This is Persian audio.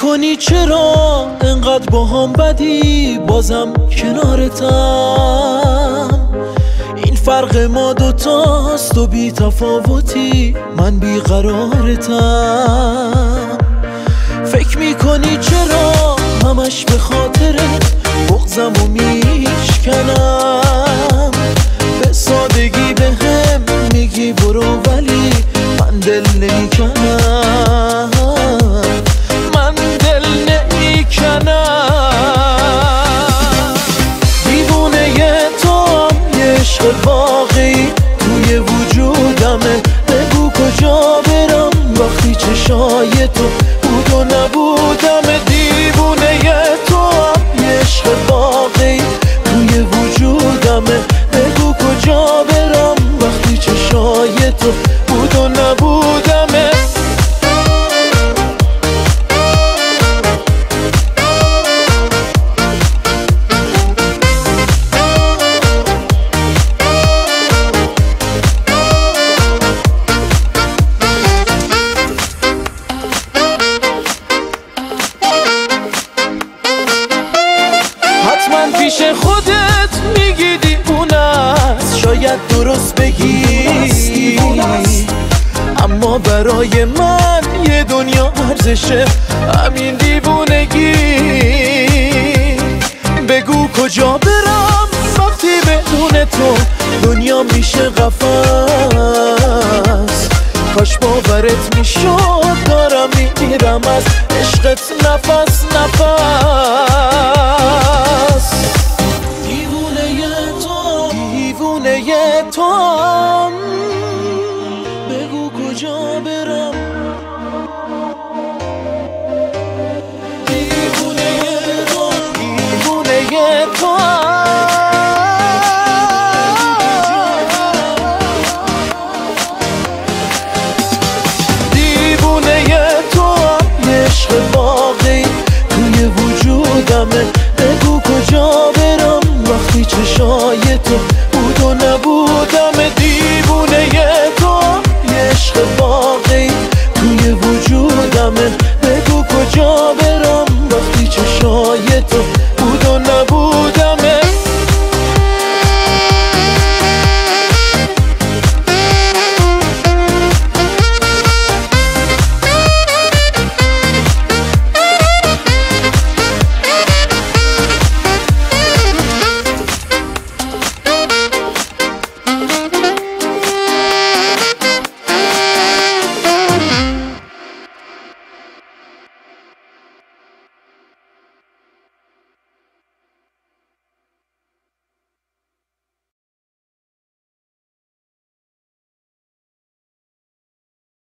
میکنی چرا انقدر با هم بدی بازم کنارتم؟ این فرق ما دوتاست، تو بی تفاوتی من بی قرارتم. فکر میکنی چرا همش به خاطرت بغضم و میشکنم؟ به سادگی به هم میگی برو ولی من دل نمیکنم، من دل نمیکنم. دیوونه تو هم یه عشق واقعی توی وجودمه، بگو کجا برم وقتی چشای تو بود و نبودم. دیوونه تو هم یه عشق واقعی توی وجودمه، بگو کجا برم وقتی چشای تو بود و نبودمه. حتما پیش خودت میگی دیوونه است، شاید درست بگی، اما برای من یه دنیا ارزشه همین دیوونگی. بگو کجا برم وقتی بدون تو دنیا میشه قفس. کاش باورت میشد دارم میمیرم از عشقت نفس نفس. دیوونه توام، بگو کجا برم. دیوونه توام، یه عشق واقعی توی وجودمه، بگو کجا برم وقتی چشای تو بود و نبودم. دیوونه تو یه عشق واقعی